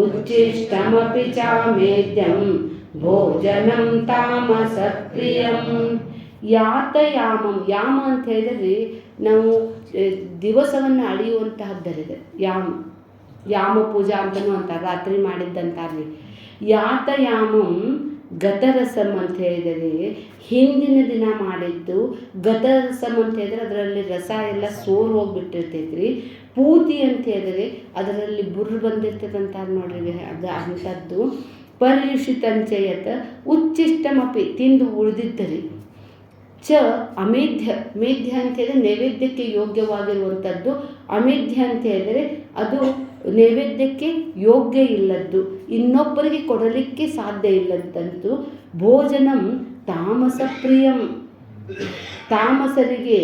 ಉಚ್ಚಿಷ್ಟಮಪಿ ಚಾಮೇದ್ಯಂ ಭೋಜನಂ ತಾಮಸಪ್ರಿಯಂ. ಯಾತಯಾಮಂ, ಯಾಮ ಅಂತ ಹೇಳಿದ್ರೆ ನಾವು ದಿವಸವನ್ನು ಅಳೆಯುವಂತಹದ್ದರಿದೆ. ಯಾಮ ಪೂಜಾ ಅಂತಲೂ ಅಂತಾರೆ, ರಾತ್ರಿ ಮಾಡಿದ್ದಂತಾರಲಿ. ಯಾತಯಾಮಂ ಗತರಸಂ ಅಂತ ಹೇಳಿದರೆ ಹಿಂದಿನ ದಿನ ಮಾಡಿದ್ದು. ಗತರಸಂ ಅಂತ ಹೇಳಿದ್ರೆ ಅದರಲ್ಲಿ ರಸ ಎಲ್ಲ ಸೋರು ಹೋಗ್ಬಿಟ್ಟಿರ್ತೈತ್ರಿ. ಪೂತಿ ಅಂತ ಹೇಳಿದರೆ ಅದರಲ್ಲಿ ಬುರ್ರು ಬಂದಿರ್ತದಂತ ನೋಡ್ರಿ, ಅದು ಅಂಥದ್ದು. ಪರ್ಯುಷಿತಂಚಯತ್ ಉಚ್ಚಿಷ್ಟಮಪಿ, ತಿಂದು ಉಳಿದಿದ್ದರಿ. ಚ ಅಮೇಧ್ಯ, ಮೇಧ್ಯ ಅಂತ ಹೇಳಿದ್ರೆ ನೈವೇದ್ಯಕ್ಕೆ ಯೋಗ್ಯವಾಗಿರುವಂಥದ್ದು. ಅಮೇಧ್ಯ ಅಂತ ಹೇಳಿದರೆ ಅದು ನೈವೇದ್ಯಕ್ಕೆ ಯೋಗ್ಯ ಇಲ್ಲದ್ದು, ಇನ್ನೊಬ್ಬರಿಗೆ ಕೊಡಲಿಕ್ಕೆ ಸಾಧ್ಯ ಇಲ್ಲದಂತು. ಭೋಜನಂ ತಾಮಸ ಪ್ರಿಯಂ, ತಾಮಸರಿಗೆ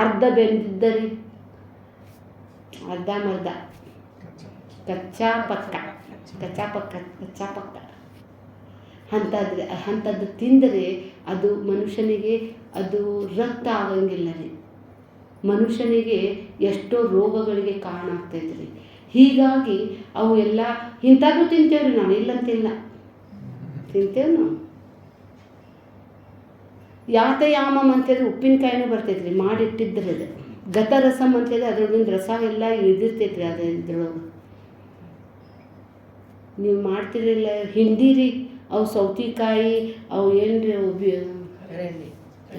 ಅರ್ಧ ಬೆಂದಿದ್ದರೆ ಅರ್ಧ ಮರ್ಧ, ಕಚ್ಚಾ ಪಕ್ಕ ಅಂಥದ್ದು ತಿಂದರೆ ಅದು ಮನುಷ್ಯನಿಗೆ ಅದು ರಕ್ತ ಆಗಂಗಿಲ್ಲ ರೀ. ಮನುಷ್ಯನಿಗೆ ಎಷ್ಟೋ ರೋಗಗಳಿಗೆ ಕಾರಣ ಆಗ್ತೈತೆ ರೀ. ಹೀಗಾಗಿ ಅವು ಎಲ್ಲ ಇಂಥದ್ದು ತಿಂತೇವ್ರಿ ನಾವು, ಇಲ್ಲಂತಿಲ್ಲ, ತಿಂತೇವೆ ನಾವು. ಯಾತಯಾಮಂ ಅಂತೇಳಿ ಉಪ್ಪಿನಕಾಯಿನೂ ಬರ್ತೈತ್ರಿ, ಮಾಡಿಟ್ಟಿದ್ರೆ ಅದು. ಗತರಸಂ ಅಂತೇಳಿ ಅದ್ರೊಳಗಿನ ರಸ ಎಲ್ಲ ಇಳಿದಿರ್ತೈತ್ರಿ ಅದು ಇದ್ರೊಳಗೆ. ನೀವು ಮಾಡ್ತಿರಲಿಲ್ಲ ಹಿಂದಿರಿ, ಅವು ಸೌತೆಕಾಯಿ ಅವು ಏನ್ರಿ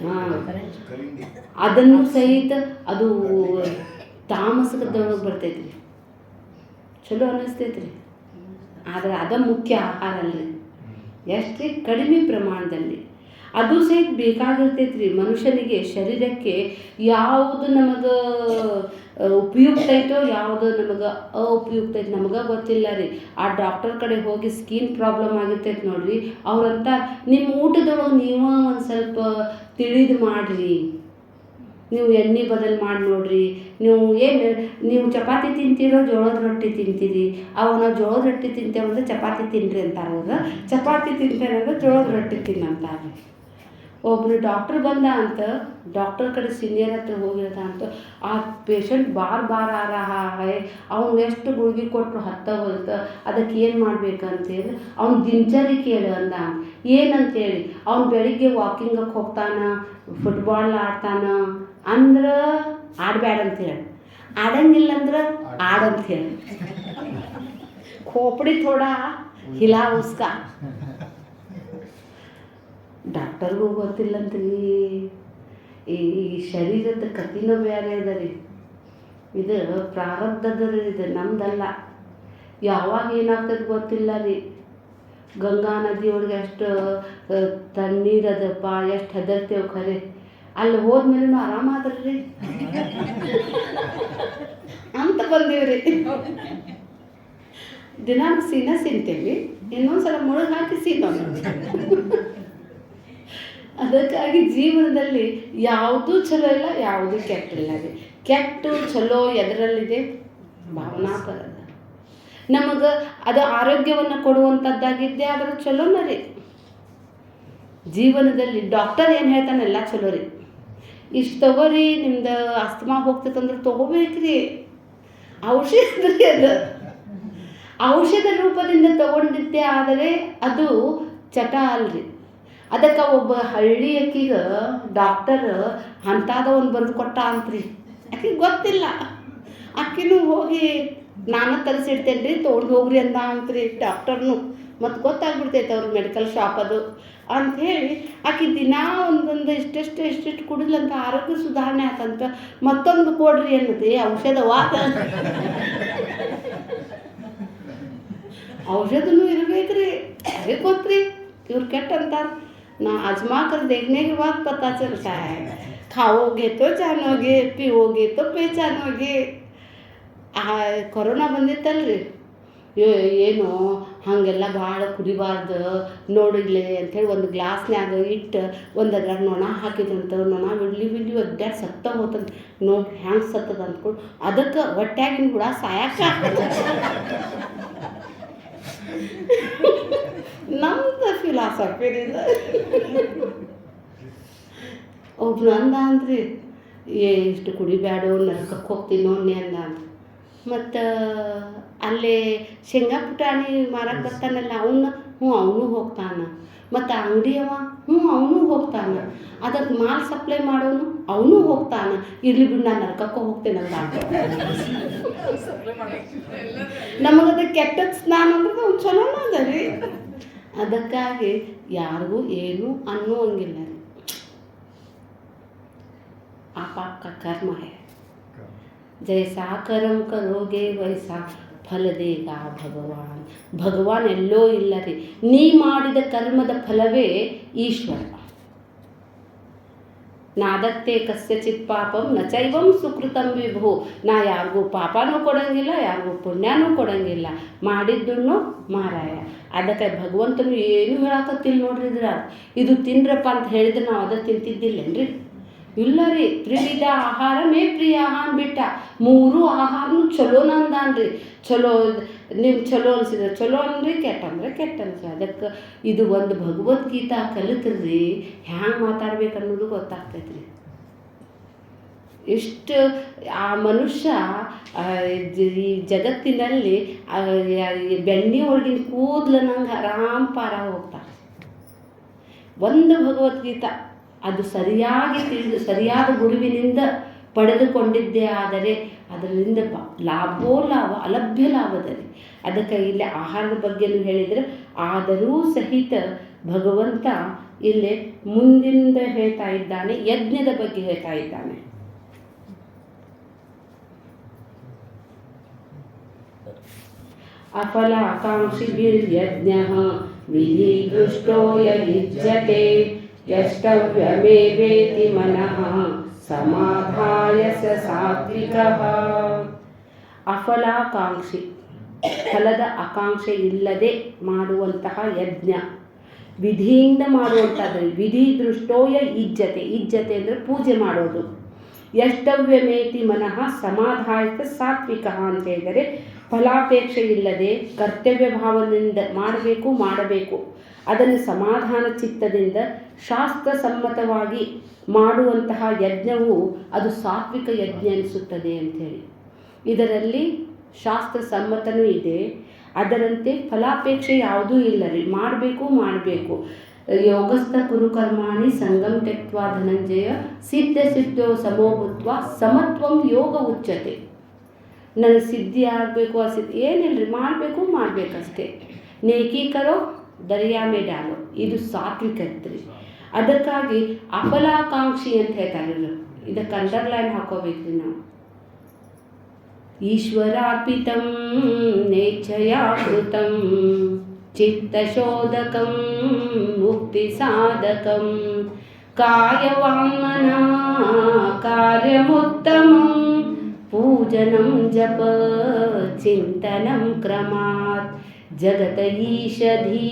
ಹಾಂ, ಅದನ್ನು ಸಹಿತ ಅದು ತಾಮಸದೊಳಗೆ ಬರ್ತೈತ್ರಿ. ಚಲೋ ಅನ್ನಿಸ್ತೈತ್ರಿ. ಆದರೆ ಅದ ಮುಖ್ಯ ಆಹಾರ ಅಲ್ರಿ. ಎಷ್ಟು ಕಡಿಮೆ ಪ್ರಮಾಣದಲ್ಲಿ ಅದು ಸಹಿತ ಬೇಕಾಗಿರ್ತೈತ್ರಿ ಮನುಷ್ಯನಿಗೆ. ಶರೀರಕ್ಕೆ ಯಾವುದು ನಮಗೆ ಉಪಯುಕ್ತ ಐತೋ ಯಾವುದು ನಮಗೆ ಅಉಪಯುಕ್ತ ಐತೆ ನಮಗೆ ಗೊತ್ತಿಲ್ಲ ರೀ. ಆ ಡಾಕ್ಟರ್ ಕಡೆ ಹೋಗಿ ಸ್ಕಿನ್ ಪ್ರಾಬ್ಲಮ್ ಆಗಿರ್ತೈತೆ ನೋಡ್ರಿ, ಅವ್ರಂತ ನಿಮ್ಮ ಊಟದೊಳಗೆ ನೀವು ಒಂದು ಸ್ವಲ್ಪ ತಿಳಿದು ಮಾಡಿರಿ, ನೀವು ಎಣ್ಣೆ ಬದಲು ಮಾಡಿ ನೋಡ್ರಿ. ನೀವು ಚಪಾತಿ ತಿಂತೀರೋ ಜೋಳದ ರೊಟ್ಟಿ ತಿಂತೀರಿ, ನಾವು ಜೋಳದ ರೊಟ್ಟಿ ತಿಂತೇವಂದ್ರೆ ಚಪಾತಿ ತಿನ್ನಿರಿ ಅಂತಾರೆ ಅವ್ರು. ಚಪಾತಿ ತಿಂತೇನಂದ್ರೆ ಜೋಳದ ರೊಟ್ಟಿ ತಿನ್ನಂತಾರೆ. ಒಬ್ಬರು ಡಾಕ್ಟ್ರ್ ಬಂದ ಅಂತ ಡಾಕ್ಟರ್ ಕಡೆ ಸೀನಿಯರ್ ಹತ್ರ ಹೋಗಿರೋದ ಅಂತ ಆ ಪೇಷಂಟ್ ಬಾರ್ ಅವ್ನು ಎಷ್ಟು ಗುಳಿಗೆ ಕೊಟ್ಟರು ಹತ್ತವಲ್ತು. ಅದಕ್ಕೆ ಏನು ಮಾಡ್ಬೇಕಂತೇಳಿ ಅವ್ನು ದಿನಚರಿ ಕೇಳು ಅಂದ. ಏನಂತೇಳಿ ಅವ್ನು ಬೆಳಿಗ್ಗೆ ವಾಕಿಂಗಕ್ಕೆ ಹೋಗ್ತಾನೆ, ಫುಟ್ಬಾಲ್ ಆಡ್ತಾನೆ ಅಂದ್ರೆ ಆಡಬೇಡ ಅಂತೇಳಿ, ಆಡಂಗಿಲ್ಲ ಅಂದ್ರೆ ಆಡಂತೇಳಿ, ಖೋಪಡಿ ಥೋಡ ಹಿಲಾ ಉಸ್ಕ. ಡಾಕ್ಟರ್ಗೂ ಗೊತ್ತಿಲ್ಲಂತ್ರಿ. ಈ ಶರೀರದ ಕಥಿನೂ ಬೇರೆ ಅದ ರೀ. ಇದು ಪ್ರಾರಬ್ಧದ ರೀ, ಇದು ನಮ್ದಲ್ಲ. ಯಾವಾಗ ಏನಾಗ್ತದೆ ಗೊತ್ತಿಲ್ಲ ರೀ. ಗಂಗಾ ನದಿಯೊಳಗೆ ಎಷ್ಟು ತಣ್ಣೀರದಪ್ಪ, ಎಷ್ಟು ಹೆದರ್ತೇವೆ ಖರೆ. ಅಲ್ಲಿ ಹೋದ್ಮೇಲೆ ಆರಾಮಾದ್ರಿ ಅಂತ ಬಂದೀವ್ರಿ. ದಿನ ಸೀನಾ ತಿಂತೇವಿ, ಇನ್ನೊಂದ್ಸಲ ಮುಳುಗಿ ಹಾಕಿ ಸೀನೋ. ಅದಕ್ಕಾಗಿ ಜೀವನದಲ್ಲಿ ಯಾವುದೂ ಚಲೋ ಇಲ್ಲ, ಯಾವುದೂ ಕೆಟ್ಟಿಲ್ಲ ರೀ. ಕೆಟ್ಟು ಚಲೋ ಎದರಲ್ಲಿದೆ? ಭಾವನಾಪರದ. ನಮಗೆ ಅದು ಆರೋಗ್ಯವನ್ನು ಕೊಡುವಂಥದ್ದಾಗಿದ್ದೆ ಆದರೆ ಚಲೋನ ರೀ. ಜೀವನದಲ್ಲಿ ಡಾಕ್ಟರ್ ಏನು ಹೇಳ್ತಾನೆ ಎಲ್ಲ ಚಲೋ ರೀ. ಇಷ್ಟು ತಗೋರಿ, ನಿಮ್ದು ಅಸ್ತಮಾ ಹೋಗ್ತೈತಂದ್ರೆ ತೊಗೋಬೇಕ್ರಿ. ಔಷಧ ರೀ ಅದು. ಔಷಧ ರೂಪದಿಂದ ತಗೊಂಡಿದ್ದೆ ಆದರೆ ಅದು ಚಟ ಅಲ್ರಿ. ಅದಕ್ಕೆ ಒಬ್ಬ ಹಳ್ಳಿ ಅಕ್ಕಿಗೆ ಡಾಕ್ಟರ್ ಅಂಥದ ಒಂದು ಬರೆದು ಕೊಟ್ಟ ಅಂತ್ರಿ. ಆಕೆಗೆ ಗೊತ್ತಿಲ್ಲ. ಆಕೆನೂ ಹೋಗಿ ನಾನು ತರಿಸಿಡ್ತೇನೆ ರೀ, ತೊಗೊಂಡು ಹೋಗ್ರಿ ಅಂದ ಅಂತ್ರಿ ಡಾಕ್ಟರ್ನು. ಮತ್ತು ಗೊತ್ತಾಗ್ಬಿಡ್ತೈತೆ ಅವ್ರ ಮೆಡಿಕಲ್ ಶಾಪ್ ಅದು ಅಂಥೇಳಿ ಆಕೆ ದಿನ ಒಂದೊಂದು ಇಷ್ಟಿಷ್ಟು ಕುಡಿದ್ಲಂತ ಆರೋಗ್ಯ ಸುಧಾರಣೆ ಆತಂತ. ಮತ್ತೊಂದು ಕೊಡ್ರಿ ಅನ್ನೋದು ಔಷಧವಾದ. ಔಷಧನೂ ಇರಬೇಕ್ರಿ, ಯಾರಿಗೆ ಗೊತ್ತ್ರಿ. ಇವ್ರು ಕೆಟ್ಟ ಅಂತಾರೆ. ना आजमा कर देखने के बाद पता चलता है. खाओगे तो जानोगे, पिओगे तो पहचानोगे. ಕೊರೋನಾ ಬಂದಿತ್ತಲ್ರಿ, ಏನು ಹಾಗೆಲ್ಲ ಭಾಳ ಕುಡಿಬಾರ್ದು ನೋಡಿಲ್ಲ ಅಂಥೇಳಿ ಒಂದು ಗ್ಲಾಸ್ನ್ಯಾಗ ಇಟ್ಟು ಒಂದು ಅದ್ರಾಗ ನೊಣ ಹಾಕಿದ್ರಂತ. ನೊಣ ಬಿಡ್ಲಿ ಒದ್ದಾಡಿ ಸತ್ತ ಹೋತಂತ. ನೋಡಿ ಹ್ಯಾಂಗೆ ಸತ್ತದ ಅಂದ್ಕೊಂಡು ಅದಕ್ಕೆ ಹೊಟ್ಯಾಗಿನ ಹುಳ ಸಾಯಕ್ಕ ನಮ್ದು ಫಿಲಾಸಫಿ ಇದೆ. ಒಬ್ರು ಅಂದ ಅಂದ್ರಿ, ಇಷ್ಟು ಕುಡಿಬ್ಯಾಡೋ ನರಕಕ್ಕೆ ಹೋಗ್ತೀನಿ ನೋಡಿ ಅಂದ. ಮತ್ತು ಅಲ್ಲೇ ಶೇಂಗಾ ಪುಟಾಣಿ ಮಾರಕ್ಕೆ ಬರ್ತಾನಲ್ಲ ಅವನು ಹೋಗ್ತಾನೆ. ಮತ್ತು ಅಂಗಡಿಯವ ಅವನು ಹೋಗ್ತಾನೆ. ಅದಕ್ಕೆ ಮಾಲ್ ಸಪ್ಲೈ ಮಾಡೋನು ಅವನು ಹೋಗ್ತಾನೆ. ಇರ್ಲಿ ಬಿಡು, ನಾನು ನರ್ಕಕ್ಕೂ ಹೋಗ್ತೇನೆ ಅಂತ ನಮಗದು ಕೆಟ್ಟದ ಸ್ನಾನ ಅಂದ್ರೆ ಅವ್ನು ಚಲೋನ ಅದ ರೀ. ಅದಕ್ಕಾಗಿ ಯಾರಿಗೂ ಏನು ಅನ್ನುವಂಗಿಲ್ಲ ರೀ. ಆಪಾಪ ಕರ್ಮ ಹೇ, ಜೈಸಾ ಕರ್ಮ ಕರೋಗೆ ವೈಸಾ ಫಲ ದೇಗ ಭಗವಾನ್. ಭಗವಾನ್ ಎಲ್ಲೋ ಇಲ್ಲ ರೀ. ನೀ ಮಾಡಿದ ಕರ್ಮದ ಫಲವೇ ಈಶ್ವರ. ನಾದತ್ತೆ ಕಸ್ಯಚಿತ್ ಪಾಪಂ ನ ಚೈವಂ ಸುಕೃತಂ ವಿಭು. ನಾ ಯಾರಿಗೂ ಪಾಪನೂ ಕೊಡಂಗಿಲ್ಲ, ಯಾರಿಗೂ ಪುಣ್ಯನೂ ಕೊಡಂಗಿಲ್ಲ, ಮಾಡಿದ್ದನ್ನು ಮಾರಾಯ. ಅದಕ್ಕೆ ಭಗವಂತನು ಏನು ಹೇಳಕತ್ತಿಲ್ಲ ನೋಡ್ರಿ. ಇದು ತಿನ್ರಪ್ಪ ಅಂತ ಹೇಳಿದ್ರೆ ನಾವು ಅದು ತಿಂತಿದ್ದಿಲ್ಲೇನ್ರಿ? ಇಲ್ಲ ರೀ. ತ್ರಿವಿಧ ಆಹಾರ ಮೇ ಪ್ರಿಯ ಅಂದ್ಬಿಟ್ಟ. 3 ಆಹಾರನೂ ಚಲೋನ ಅಂದಾನ್ರಿ. ಚಲೋ ನಿಮ್ಗೆ ಚಲೋ ಅನ್ಸಿದ್ರೆ ಚಲೋ ಅನ್ರಿ, ಕೆಟ್ಟ ಅಂದರೆ ಕೆಟ್ಟ ಅನ್ಸ್ರಿ. ಅದಕ್ಕೆ ಇದು ಒಂದು ಭಗವದ್ಗೀತಾ ಕಲಿತ್ರಿ ಹ್ಯಾಂಗೆ ಮಾತಾಡ್ಬೇಕು ಅನ್ನೋದು ಗೊತ್ತಾಗ್ತೈತ್ರಿ. ಎಷ್ಟು ಆ ಮನುಷ್ಯ ಈ ಜಗತ್ತಿನಲ್ಲಿ ಬೆಣ್ಣೆ ಒಳಗಿನ ಕೂದಲನಂಗೆ ಆರಾಮ್ ಪಾರ ಹೋಗ್ತಾರೆ. ಒಂದು ಭಗವದ್ಗೀತಾ ಅದು ಸರಿಯಾಗಿ ತಿಳಿದು ಸರಿಯಾದ ಗುರುವಿನಿಂದ ಪಡೆದುಕೊಂಡಿದ್ದೇ ಆದರೆ ಅದರಿಂದ ಲಾಭೋ ಲಾಭ, ಅಲಭ್ಯ ಲಾಭದಲ್ಲಿ. ಅದಕ್ಕೆ ಇಲ್ಲಿ ಆಹಾರದ ಬಗ್ಗೆನೂ ಹೇಳಿದರೆ, ಆದರೂ ಸಹಿತ ಭಗವಂತ ಇಲ್ಲಿ ಮುಂದಿಂದ ಹೇಳ್ತಾ ಇದ್ದಾನೆ, ಯಜ್ಞದ ಬಗ್ಗೆ ಹೇಳ್ತಾ ಇದ್ದಾನೆ. ಅಫಲ ಆಕಾಂಕ್ಷಿಭಿರ್ಯಜ್ಞ ವಿಧಿ ದೃಷ್ಟೋ ಯಯುಜ್ಯತೆ ಯಷ್ಟವ್ಯಮೇವೇತಿ ಮನಃ ಸಮಾಧಾಯ ಸ ಸಾತ್ವಿಕಃ. ಅಫಲಾಕಾಂಕ್ಷಿ, ಫಲದ ಆಕಾಂಕ್ಷೆ ಇಲ್ಲದೆ ಮಾಡುವಂತಹ ಯಜ್ಞ, ವಿಧಿಯಿಂದ ಮಾಡುವಂಥದ್ದು. ವಿಧಿ ದೃಷ್ಟೋಯ ಇಜ್ಜತೆ, ಇಜ್ಜತೆ ಅಂದರೆ ಪೂಜೆ ಮಾಡೋದು. ಯಷ್ಟವ್ಯಮೇತಿ ಮನಃ ಸಮಾಧಾಯ ಸಾತ್ವಿಕ ಅಂತ ಹೇಳಿದರೆ ಫಲಾಪೇಕ್ಷೆ ಇಲ್ಲದೆ ಕರ್ತವ್ಯ ಭಾವದಿಂದ ಮಾಡಬೇಕು. ಅದನ್ನು ಸಮಾಧಾನ ಚಿತ್ತದಿಂದ ಶಾಸ್ತ್ರಸಮ್ಮತವಾಗಿ ಮಾಡುವಂತಹ ಯಜ್ಞವು ಅದು ಸಾತ್ವಿಕ ಯಜ್ಞ ಅನಿಸುತ್ತದೆ ಅಂಥೇಳಿ. ಇದರಲ್ಲಿ ಶಾಸ್ತ್ರ ಸಮ್ಮತನೂ ಇದೆ, ಅದರಂತೆ ಫಲಾಪೇಕ್ಷೆ ಯಾವುದೂ ಇಲ್ಲ ರೀ. ಮಾಡಬೇಕು. ಯೋಗಸ್ಥ ಕುರುಕರ್ಮಾಣಿ ಸಂಗಂ ತ್ಯಕ್ವಾ ಧನಂಜಯ ಸಿದ್ಧೋ ಸಮೋಭೂತ್ವ ಸಮತ್ವಂ ಯೋಗ ಉಚ್ಯತೆ. ನನಗೆ ಸಿದ್ಧಿ ಆಗಬೇಕು, ಏನಿಲ್ಲ ರೀ, ಮಾಡಬೇಕಷ್ಟೇ. ನೇಕೀಕರೋ ದರಿಯಾ ಮೇ ಡಾಲೋ, ಇದು ಸಾತ್ವಿಕತ್ರಿ. ಅದಕ್ಕಾಗಿ ಅಫಲಾಕಾಂಕ್ಷಿ ಅಂತ ಹೇಳ್ತಾರೆ. ಇದಕ್ಕೆ ಅಂಡರ್ಲೈನ್ ಹಾಕೋಬೇಕ್ರಿ ನಾವು. ಈಶ್ವರಾರ್ಪಿತಂ ನೇಚ್ಛಯಾ ಕೃತಂ ಚಿತ್ತಶೋಧಕಂ ಮುಕ್ತಿ ಸಾಧಕಂ ಕಾಯವಾಂಗ್ಮನಾ ಕಾರ್ಯಮುತ್ತಮಂ ಪೂಜನಂ ಜಪ ಚಿಂತನಂ ಕ್ರಮಾತ್ ಜಗತ ಈಶಧೀ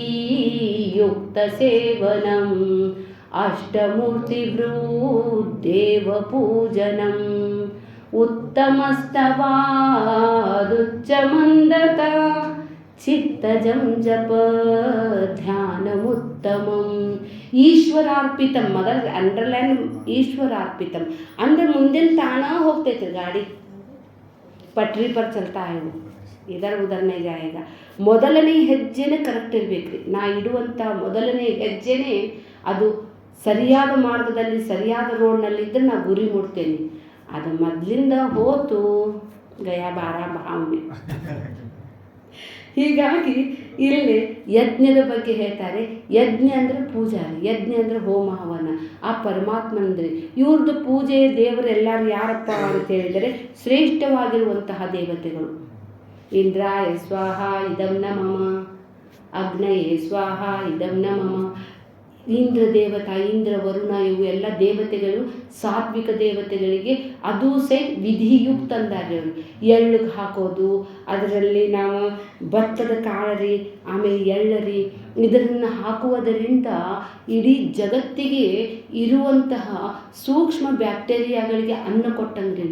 ಯುಕ್ತ ಸೇವನಂ ಅಷ್ಟಮೂರ್ತಿಭೃ ದೇವ ಪೂಜನಂ ಉತ್ತಮಸ್ತವಾದುಚ್ಚ ಮಂದತ ಚಿತ್ತಜಂ ಜಪ ಧ್ಯಾನಮುತ್ತಮಂ. ಈಶ್ವರಾರ್ಪಿತಂ, ಮೊದಲ ಅಂಡರ್ಲೈನ್ ಈಶ್ವರಾರ್ಪಿತಂ ಅಂದರೆ ಮುಂದಿನ ತಾನ ಹೋಗ್ತೈತೆ ಗಾಡಿ, ಪಟ್ರಿ ಪರ್ ಚಲ್ತಾ ಇವು. ಇದರ ಉದಾಹರಣೆ ಈಗ ಮೊದಲನೇ ಹೆಜ್ಜೆನೇ ಕರೆಕ್ಟ್ ಇರಬೇಕು ರೀ. ನಾ ಇಡುವಂಥ ಮೊದಲನೇ ಹೆಜ್ಜೆನೇ ಅದು ಸರಿಯಾದ ಮಾರ್ಗದಲ್ಲಿ ಸರಿಯಾದ ರೋಡ್ನಲ್ಲಿದ್ದರೆ ನಾ ಗುರಿ ಮುಟ್ತೇನೆ. ಅದು ಮೊದಲಿಂದ ಹೋತು ಗಯಾ ಬಾರ ಭಾವನೆ. ಹೀಗಾಗಿ ಇಲ್ಲಿ ಯಜ್ಞದ ಬಗ್ಗೆ ಹೇಳ್ತಾರೆ. ಯಜ್ಞ ಅಂದರೆ ಪೂಜಾರಿ, ಯಜ್ಞ ಅಂದರೆ ಹೋಮ ಹವನ. ಆ ಪರಮಾತ್ಮಂದ್ರಿ ಇವ್ರದ್ದು ಪೂಜೆ ದೇವರೆಲ್ಲರೂ ಯಾರಪ್ಪ ಅಂತ ಹೇಳಿದರೆ ಶ್ರೇಷ್ಠವಾಗಿರುವಂತಹ ದೇವತೆಗಳು. ಇಂದ್ರಾಯ ಸ್ವಾಹ ಇದಂ ನಮಃ, ಅಗ್ನಯೇ ಸ್ವಾಹ ಇದಂ ನಮಃ. ಇಂದ್ರ ದೇವತಾ, ಇಂದ್ರ ವರುಣ ಇವು ಎಲ್ಲ ದೇವತೆಗಳು ಸಾತ್ವಿಕ ದೇವತೆಗಳಿಗೆ. ಅದು ಸಹಿತ ವಿಧಿಯುಕ್ತ ಅಂದಾರೆ ಅವರು. ಎಳ್ಳಿಗೆ ಹಾಕೋದು, ಅದರಲ್ಲಿ ನಾವು ಭತ್ತದ ಕಾಳರಿ, ಆಮೇಲೆ ಎಳ್ಳರಿ, ಇದನ್ನು ಹಾಕುವುದರಿಂದ ಇಡೀ ಜಗತ್ತಿಗೆ ಇರುವಂತಹ ಸೂಕ್ಷ್ಮ ಬ್ಯಾಕ್ಟೀರಿಯಾಗಳಿಗೆ ಅನ್ನ ಕೊಟ್ಟಂಗ್ರಿ.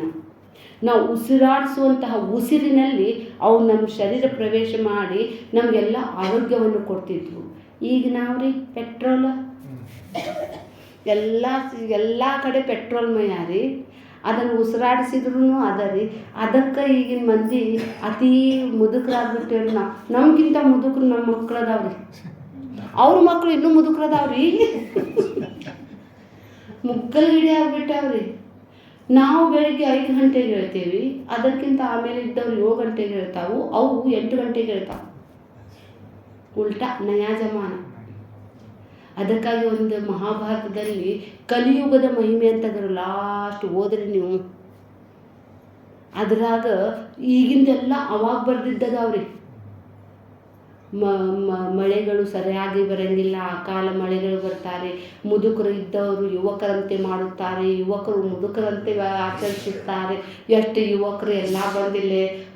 ನಾವು ಉಸಿರಾಡಿಸುವಂತಹ ಉಸಿರಿನಲ್ಲಿ ಅವು ನಮ್ಮ ಶರೀರ ಪ್ರವೇಶ ಮಾಡಿ ನಮಗೆಲ್ಲ ಆರೋಗ್ಯವನ್ನು ಕೊಡ್ತಿದ್ವು. ಈಗ ನಾವು ರೀ ಎಲ್ಲ ಕಡೆ ಪೆಟ್ರೋಲ್ಮಯ ರೀ. ಅದನ್ನು ಉಸಿರಾಡಿಸಿದ್ರು ಅದ ರೀ. ಅದಕ್ಕೆ ಈಗಿನ ಮಂದಿ ಅತೀ ಮುದುಕರಾಗ್ಬಿಟ್ಟೇವ್ರಿ. ನಮಗಿಂತ ಮುದುಕರು ನಮ್ಮ ಮಕ್ಳು ಅದಾವ್ರಿ, ಅವ್ರ ಮಕ್ಕಳು ಇನ್ನೂ ಮುದುಕರದಾವ್ರಿ. ಮುಗ್ಗಲ್ ಗಿಡಿ ಆಗ್ಬಿಟ್ಟಾವ್ರಿ. ನಾವು ಬೆಳಿಗ್ಗೆ 5 ಗಂಟೆಗೆ ಹೇಳ್ತೀವಿ, ಅದಕ್ಕಿಂತ ಆಮೇಲೆ ಇದ್ದವ್ರು 7 ಗಂಟೆಗೆ ಹೇಳ್ತಾವು, ಅವು 8 ಗಂಟೆಗೆ ಹೇಳ್ತಾವೆ. ಉಲ್ಟಾ ನಯಾ ಜಮಾನ. ಅದಕ್ಕಾಗಿ ಒಂದು ಮಹಾಭಾರತದಲ್ಲಿ ಕಲಿಯುಗದ ಮಹಿಮೆ ಅಂತಂದ್ರೆ ಲಾಸ್ಟ್ ಓದ್ರಿ ನೀವು, ಅದ್ರಾಗ ಈಗಿಂದೆಲ್ಲ ಅವಾಗ ಬರ್ದಿದ್ದದಾವ್ರಿ. ಮಳೆಗಳು ಸರಿಯಾಗಿ ಬರೋಂಗಿಲ್ಲ, ಅಕಾಲ ಮಳೆಗಳು ಬರ್ತಾರೆ, ಮುದುಕರು ಇದ್ದವರು ಯುವಕರಂತೆ ಮಾಡುತ್ತಾರೆ, ಯುವಕರು ಮುದುಕರಂತೆ ಆಚರಿಸುತ್ತಾರೆ. ಎಷ್ಟು ಯುವಕರು ಎಲ್ಲ ಬಂದಿಲ್ಲ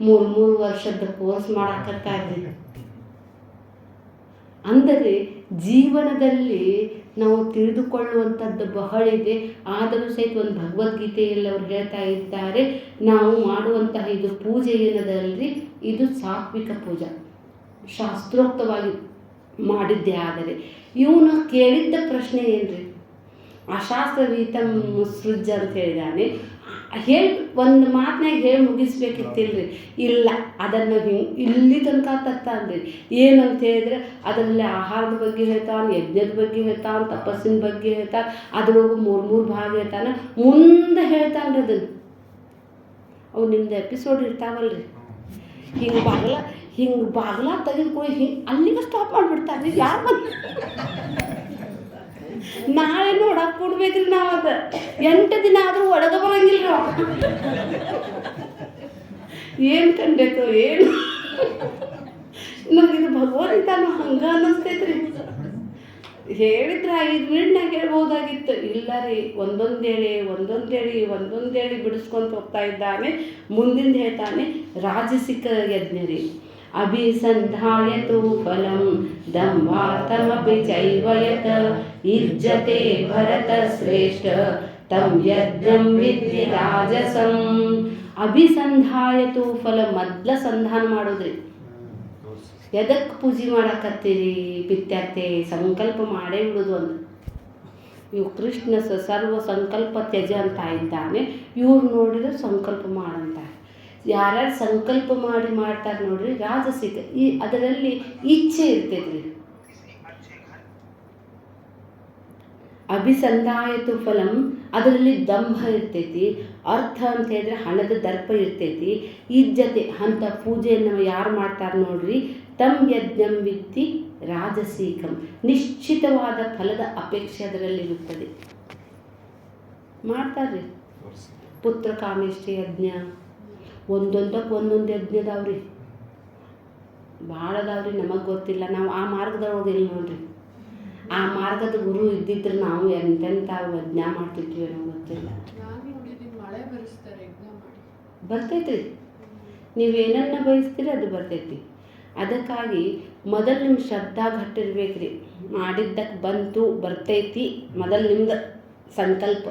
3 ವರ್ಷದ ಕೋರ್ಸ್ ಮಾಡಾಕತ್ತಾರೆ. ಅಂದರೆ ಜೀವನದಲ್ಲಿ ನಾವು ತಿಳಿದುಕೊಳ್ಳುವಂಥದ್ದು ಬಹಳ ಇದೆ. ಆದರೂ ಸಹಿತ ಒಂದು ಭಗವದ್ಗೀತೆಯಲ್ಲಿ ಅವರು ಹೇಳ್ತಾ ಇದ್ದಾರೆ, ನಾವು ಮಾಡುವಂತಹ ಇದು ಪೂಜೆ ಏನದಲ್ರಿ, ಇದು ಸಾತ್ವಿಕ ಪೂಜೆ, ಶಾಸ್ತ್ರೋಕ್ತವಾಗಿ ಮಾಡಿದ್ದೇ. ಆದರೆ ಇವನು ಕೇಳಿದ್ದ ಪ್ರಶ್ನೆ ಏನ್ರಿ, ಅಶಾಸ್ತ್ರವೀತಂ ಮುತ್ಸೃಜ್ಯ ಅಂತ ಹೇಳಿದಾನೆ. ಹೇಳಿ ಒಂದು ಮಾತನಾಗ ಹೇಳಿ ಮುಗಿಸ್ಬೇಕಿತ್ತಿಲ್ರಿ. ಇಲ್ಲ, ಅದನ್ನು ಇಲ್ಲಿ ತನಕ ತರ್ತಾನ್ರಿ. ಏನಂತ ಹೇಳಿದ್ರೆ ಅದರಲ್ಲಿ ಆಹಾರದ ಬಗ್ಗೆ ಹೇಳ್ತಾನೆ, ಯಜ್ಞದ ಬಗ್ಗೆ ಹೇಳ್ತಾನೆ, ತಪಸ್ಸಿನ ಬಗ್ಗೆ ಹೇಳ್ತಾನೆ, ಅದ್ರೊಳಗೆ 3 ಭಾಗ ಹೇಳ್ತಾನೆ, ಮುಂದೆ ಹೇಳ್ತಾನೆ ರೀ ಅದನ್ನು. ಅವು ನಿಮ್ದು ಎಪಿಸೋಡ್ ಇರ್ತಾವಲ್ರಿ, ಹಿಂಗೆ ಬಾಗ್ಲ ತೆಗೆದುಕೊಳ್ಳಿ ಅಲ್ಲಿಗೆ ಸ್ಟಾಪ್ ಮಾಡಿಬಿಡ್ತಾರೆ. ಯಾರು ನಾಳೆ ನೋಡಕ್ಕೆ ಕೊಡ್ಬೇಕ್ರಿ ನಾವು. ಅದು 8 ದಿನ ಆದರೂ ಒಳಗೆ ಬರೋಂಗಿಲ್ಲ. ಏನು ಕಂಡೈತೋ ಏನು, ನಮಗಿದು ಭಗವಂತನ ಹಂಗ ಅನ್ನಿಸ್ತೈತ್ರಿ. ಹೇಳಿದ್ರೆ 5 ಮಿನಿಟ್ನಾಗ ಹೇಳ್ಬೋದಾಗಿತ್ತು. ಇಲ್ಲ ರೀ, ಒಂದೊಂದೇಳಿ ಬಿಡಿಸ್ಕೊಂತ ಹೋಗ್ತಾ ಇದ್ದಾನೆ. ಮುಂದಿಂದ ಹೇಳ್ತಾನೆ ರಾಜಸಿಕ ಯಜ್ಞ ರೀ. ಅಭಿಸಂಧಾಯತು ಫಲಂ ದಂಭಾರ್ಥಮಪಿ ಚೈವಯತ್ ಇಜ್ಜತೆ ಭರತ ಶ್ರೇಷ್ಠ ತಂ ಯಜ್ಞಂ ವಿದ್ಧಿ ರಾಜಸಂ. ಅಭಿಸಂಧಾಯತು ಫಲ, ಮೊದಲ ಸಂಧಾನ ಮಾಡೋದ್ರಿ. ಎದಕ್ಕೆ ಪೂಜೆ ಮಾಡಕತ್ತೀರಿ ಪಿತ್ಯಾರ್ತೆ, ಸಂಕಲ್ಪ ಮಾಡೇ ಬಿಡೋದು ಒಂದು. ಇವು ಕೃಷ್ಣ ಸರ್ವ ಸಂಕಲ್ಪ ತ್ಯಜ ಅಂತ ಇದ್ದಾನೆ, ಇವ್ರು ನೋಡಿದ್ರೆ ಸಂಕಲ್ಪ ಮಾಡಂತ. ಯಾರ್ಯಾರು ಸಂಕಲ್ಪ ಮಾಡ್ತಾರೆ ನೋಡ್ರಿ, ರಾಜಸಿಕ. ಅದರಲ್ಲಿ ಇಚ್ಛೆ ಇರ್ತೈತ್ರಿ. ಅಭಿಸಂಧಾಯತು ಫಲಂ, ಅದರಲ್ಲಿ ದಂಭ ಇರ್ತೈತಿ. ಅರ್ಥ ಅಂತ ಹೇಳಿದ್ರೆ ಹಣದ ದರ್ಪ ಇರ್ತೈತಿ. ಇಜ್ಜತೆ ಅಂತ ಪೂಜೆಯನ್ನು ಯಾರು ಮಾಡ್ತಾರೆ ನೋಡ್ರಿ, ತಂ ಯಜ್ಞಂ ವಿದ್ಧಿ ರಾಜಸೀಕಂ, ನಿಶ್ಚಿತವಾದ ಫಲದ ಅಪೇಕ್ಷೆ ಅದರಲ್ಲಿರುತ್ತದೆ. ಮಾಡ್ತಾರ್ರಿ. ಪುತ್ರ ಕಾಮೇಷ್ಟಿ ಯಜ್ಞ, ಒಂದೊಂದಕ್ಕೆ ಒಂದೊಂದು ಯಜ್ಞದಾವ್ರಿ, ಭಾಳ ಅದಾವ್ರಿ. ನಮಗೆ ಗೊತ್ತಿಲ್ಲ, ನಾವು ಆ ಮಾರ್ಗದೊಳಗೆ ಇಲ್ಲ ನೋಡ್ರಿ. ಆ ಮಾರ್ಗದ ಗುರು ಇದ್ದಿದ್ರೆ ನಾವು ಎಂತೆಂಥ ಯಜ್ಞ ಮಾಡ್ತಿದ್ವಿ ಅನ್ನೋ ಗೊತ್ತಿಲ್ಲ. ಬರ್ತೈತ್ರಿ, ನೀವೇನನ್ನ ಬಯಸ್ತೀರಿ ಅದು ಬರ್ತೈತಿ. ಅದಕ್ಕಾಗಿ ಮೊದಲು ನಿಮ್ಮ ಶ್ರದ್ಧಾ ಗಟ್ಟಿರ್ಬೇಕ್ರಿ. ಮಾಡಿದ್ದಕ್ಕೆ ಬಂತು ಬರ್ತೈತಿ, ಮೊದಲು ನಿಮ್ದು ಸಂಕಲ್ಪ.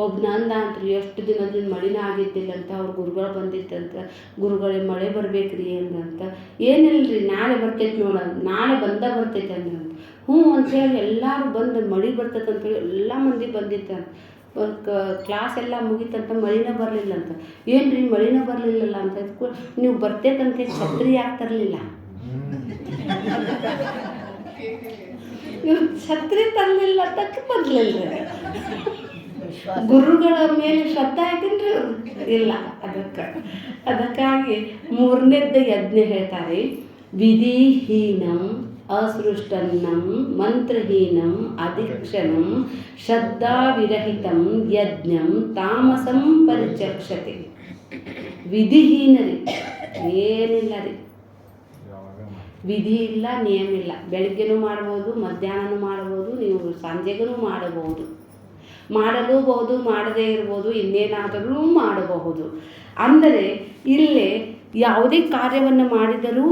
ಒಬ್ಬನಂದ ಅಂತ್ರಿ, ಎಷ್ಟು ದಿನದಿಂದ ಮಳಿನ ಆಗಿದ್ದಿಲ್ಲ ಅಂತ, ಅವ್ರ ಗುರುಗಳು ಬಂದಿತ್ತಂತ. ಗುರುಗಳೇ ಮಳೆ ಬರ್ಬೇಕ್ರಿ ಅಂದಂತ. ಏನಿಲ್ಲರಿ, ನಾಳೆ ಬರ್ತೈತಿ ನೋಡ, ನಾಳೆ ಬರ್ತೈತೆ ಅಂದ್ರಂತ. ಹ್ಞೂ ಅಂಥೇಳಿ ಎಲ್ಲರೂ ಬಂದು ಮಳೆ ಬರ್ತೈತೆ ಅಂತೇಳಿ ಎಲ್ಲ ಮಂದಿ ಬಂದಿತ್ತ. ಕ್ಲಾಸ್ ಎಲ್ಲ ಮುಗೀತಂತ, ಮಳಿನ ಬರಲಿಲ್ಲ ಅಂತ. ಏನು ರೀ ಮಳಿನ ಬರಲಿಲ್ಲಲ್ಲ ಅಂತ. ನೀವು ಬರ್ತೈತಂತೆ ಛತ್ರಿ ಯಾಕೆ ತರಲಿಲ್ಲ? ನೀವು ಛತ್ರಿ ತರಲಿಲ್ಲ ಅದಕ್ಕೆ ಬರಲಿಲ್ಲ. ಗುರುಗಳ ಮೇಲೆ ಶ್ರದ್ಧಾ ಐತೇನ್ರಿ? ಇಲ್ಲ. ಅದಕ್ಕಾಗಿ 3ನೇದ್ದು ಯಜ್ಞ ಹೇಳ್ತಾರೆ, ವಿಧಿಹೀನಂ ಅಸೃಷ್ಟನ್ನಂ ಮಂತ್ರಹೀನಂ ಅಧಿಕ್ಷಣಂ ಶ್ರದ್ಧಾವಿರಹಿತಂ ಯಜ್ಞಂ ತಾಮಸಂ ಪರಿಚಕ್ಷತೆ. ವಿಧಿಹೀನರಿ, ಏನಿಲ್ಲ ರೀ, ವಿಧಿ ಇಲ್ಲ, ನಿಯಮ ಇಲ್ಲ. ಬೆಳಗ್ಗೆನೂ ಮಾಡ್ಬೋದು, ಮಧ್ಯಾಹ್ನನೂ ಮಾಡ್ಬೋದು, ನೀವು ಸಂಜೆಗೂ ಮಾಡಬಹುದು, ಮಾಡಲೂಬಹುದು, ಮಾಡದೇ ಇರ್ಬೋದು, ಇನ್ನೇನಾದರೂ ಮಾಡಬಹುದು. ಅಂದರೆ ಇಲ್ಲೇ ಯಾವುದೇ ಕಾರ್ಯವನ್ನು ಮಾಡಿದರೂ